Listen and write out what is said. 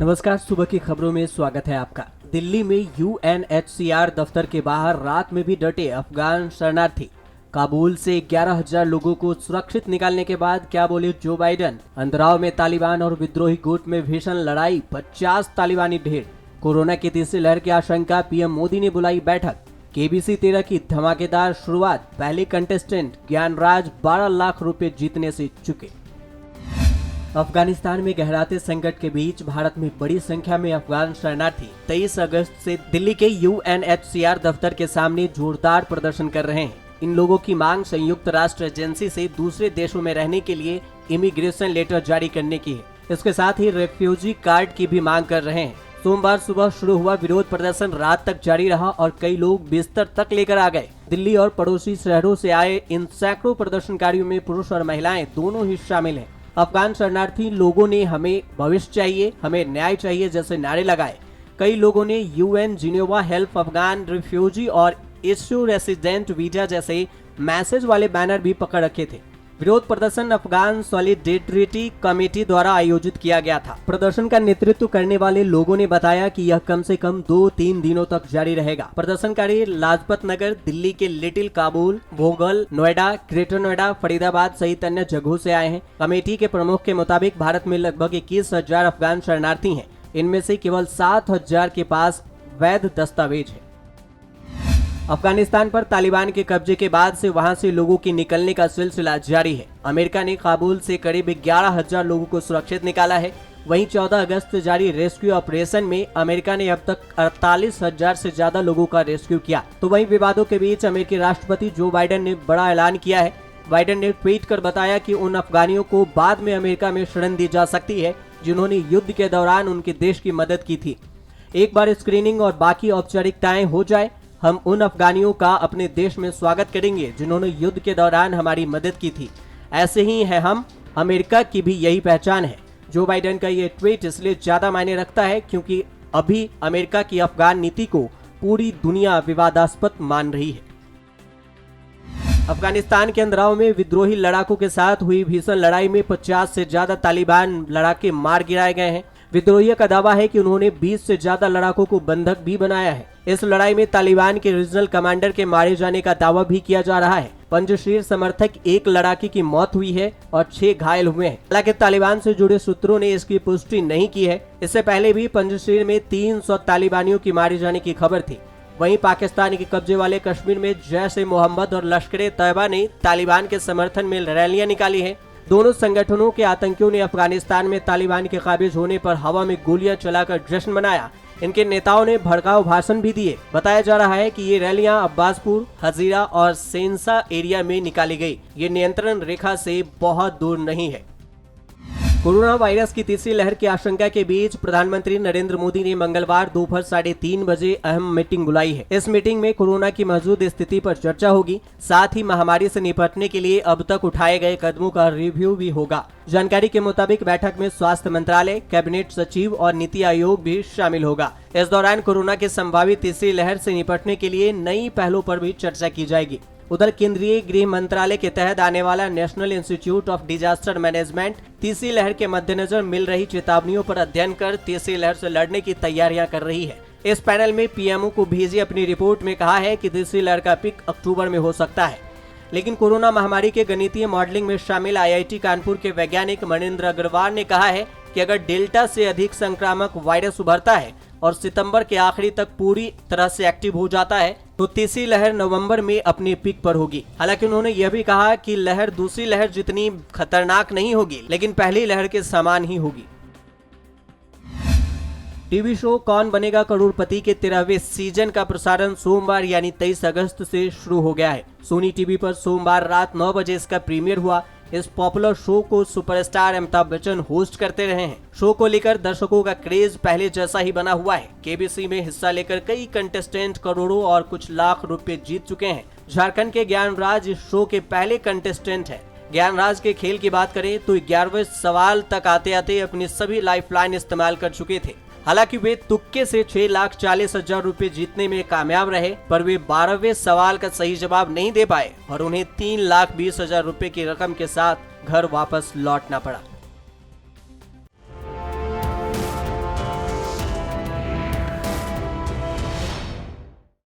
नमस्कार, सुबह की खबरों में स्वागत है आपका। दिल्ली में यूएनएचसीआर दफ्तर के बाहर रात में भी डटे अफगान शरणार्थी। काबुल से 11,000 लोगों को सुरक्षित निकालने के बाद क्या बोले जो बाइडन। अंदराव में तालिबान और विद्रोही गुट में भीषण लड़ाई, 50 तालिबानी ढेर। कोरोना की तीसरी लहर की आशंका, पीएम मोदी ने बुलाई बैठक। केबीसी 13 की धमाकेदार शुरुआत, पहले कंटेस्टेंट ज्ञानराज 12 लाख रुपए जीतने से चुके। अफगानिस्तान में गहराते संकट के बीच भारत में बड़ी संख्या में अफगान शरणार्थी 23 अगस्त से दिल्ली के यूएनएचसीआर दफ्तर के सामने जोरदार प्रदर्शन कर रहे हैं। इन लोगों की मांग संयुक्त राष्ट्र एजेंसी से दूसरे देशों में रहने के लिए इमिग्रेशन लेटर जारी करने की है। इसके साथ ही रेफ्यूजी कार्ड की भी मांग कर रहे हैं। सोमवार सुबह शुरू हुआ विरोध प्रदर्शन रात तक जारी रहा और कई लोग बिस्तर तक लेकर आ गए। दिल्ली और पड़ोसी शहरों से आए इन सैकड़ों प्रदर्शनकारियों में पुरुष और महिलाएं दोनों ही शामिल हैं। अफगान शरणार्थी लोगों ने हमें भविष्य चाहिए, हमें न्याय चाहिए जैसे नारे लगाए। कई लोगों ने UN Geneva help Afghan refugee और इश्यू रेसिडेंट वीजा जैसे मैसेज वाले बैनर भी पकड़ रखे थे। विरोध प्रदर्शन अफगान सॉलिडेरिटी कमेटी द्वारा आयोजित किया गया था। प्रदर्शन का नेतृत्व करने वाले लोगों ने बताया कि यह कम से कम 2-3 दिनों तक जारी रहेगा। प्रदर्शनकारी लाजपत नगर, दिल्ली के लिटिल काबुल, भोगल, नोएडा, ग्रेटर नोएडा, फरीदाबाद सहित अन्य जगहों से आए हैं। कमेटी के प्रमुख के मुताबिक भारत में लगभग 21,000 अफगान शरणार्थी हैं। इनमें से केवल 7,000 के पास वैध दस्तावेज है। अफगानिस्तान पर तालिबान के कब्जे के बाद से वहां से लोगों के निकलने का सिलसिला जारी है। अमेरिका ने काबुल से करीब 11,000 लोगों को सुरक्षित निकाला है। वहीं 14 अगस्त से जारी रेस्क्यू ऑपरेशन में अमेरिका ने अब तक 48,000 से ज्यादा लोगों का रेस्क्यू किया। तो वहीं विवादों के बीच अमेरिकी राष्ट्रपति जो बाइडन ने बड़ा ऐलान किया है। बाइडन ने ट्वीट कर बताया कि उन अफगानियों को बाद में अमेरिका में शरण दी जा सकती है जिन्होंने युद्ध के दौरान उनके देश की मदद की थी। एक बार स्क्रीनिंग और बाकी औपचारिकताएं हो जाए, हम उन अफगानियों का अपने देश में स्वागत करेंगे जिन्होंने युद्ध के दौरान हमारी मदद की थी। ऐसे ही है हम, अमेरिका की भी यही पहचान है। जो बाइडन का ये ट्वीट इसलिए ज्यादा मायने रखता है क्योंकि अभी अमेरिका की अफगान नीति को पूरी दुनिया विवादास्पद मान रही है। अफगानिस्तान के अंदराव में विद्रोही लड़ाकों के साथ हुई भीषण लड़ाई में 50 से ज्यादा तालिबान लड़ाके मार गिराए गए हैं। विद्रोहियों का दावा है कि उन्होंने 20 से ज्यादा लड़ाकों को बंधक भी बनाया है। इस लड़ाई में तालिबान के रीजनल कमांडर के मारे जाने का दावा भी किया जा रहा है। पंजशीर समर्थक एक लड़ाके की मौत हुई है और 6 घायल हुए हैं। हालांकि तालिबान से जुड़े सूत्रों ने इसकी पुष्टि नहीं की है। इससे पहले भी पंजशीर में 300 तालिबानियों की मारे जाने की खबर थी। वहीं पाकिस्तान के कब्जे वाले कश्मीर में जैश-ए-मोहम्मद और लश्कर-ए-तैयबा ने तालिबान के समर्थन में रैलियां निकाली है। दोनों संगठनों के आतंकियों ने अफगानिस्तान में तालिबान के काबिज होने पर हवा में गोलियां चलाकर जश्न मनाया। इनके नेताओं ने भड़काऊ भाषण भी दिए। बताया जा रहा है कि ये रैलियां अब्बासपुर, हजीरा और सेंसा एरिया में निकाली गई। ये नियंत्रण रेखा से बहुत दूर नहीं है। कोरोना वायरस की तीसरी लहर की आशंका के बीच प्रधानमंत्री नरेंद्र मोदी ने मंगलवार दोपहर 3:30 बजे अहम मीटिंग बुलाई है। इस मीटिंग में कोरोना की मौजूद स्थिति पर चर्चा होगी। साथ ही महामारी से निपटने के लिए अब तक उठाए गए कदमों का रिव्यू भी होगा। जानकारी के मुताबिक बैठक में स्वास्थ्य मंत्रालय, कैबिनेट सचिव और नीति आयोग भी शामिल होगा। इस दौरान कोरोना की संभावित तीसरी लहर से निपटने के लिए नई पहलों पर भी चर्चा की जाएगी। उधर केंद्रीय गृह मंत्रालय के तहत आने वाला national institute of disaster management तीसरी लहर के मद्देनजर मिल रही चेतावनियों पर अध्ययन कर तीसरी लहर से लड़ने की तैयारियां कर रही है। इस पैनल में पीएमओ को भेजी अपनी रिपोर्ट में कहा है कि तीसरी लहर का पीक अक्टूबर में हो सकता है। लेकिन कोरोना महामारी के गणितीय मॉडलिंग में शामिल आईआईटी कानपुर के वैज्ञानिक मनिंद्र अग्रवाल ने कहा है कि अगर डेल्टा से अधिक संक्रामक वायरस उभरता है और सितंबर के आखिरी तक पूरी तरह से एक्टिव हो जाता है तो तीसरी लहर नवंबर में अपने पीक पर होगी। हालांकि उन्होंने यह भी कहा कि लहर दूसरी लहर जितनी खतरनाक नहीं होगी, लेकिन पहली लहर के समान ही होगी। टीवी शो कौन बनेगा करोड़पति के 13वें सीजन का प्रसारण सोमवार यानी 23 अगस्त से शुरू हो गया है। सोनी टीवी पर सोमवार रात 9 बजे इसका प्रीमियर हुआ। इस पॉपुलर शो को सुपरस्टार अमिताभ बच्चन होस्ट करते रहे हैं। शो को लेकर दर्शकों का क्रेज पहले जैसा ही बना हुआ है। केबीसी में हिस्सा लेकर कई कंटेस्टेंट करोड़ों और कुछ लाख रुपए जीत चुके हैं। झारखंड के ज्ञानराज इस शो के पहले कंटेस्टेंट हैं। ज्ञानराज के खेल की बात करें तो 11वें सवाल तक आते आते अपनी सभी लाइफलाइन इस्तेमाल कर चुके थे। हालांकि वे तुक्के से 6,40,000 रुपए जीतने में कामयाब रहे, पर वे 12वें सवाल का सही जवाब नहीं दे पाए और उन्हें 3,20,000 रुपए की रकम के साथ घर वापस लौटना पड़ा।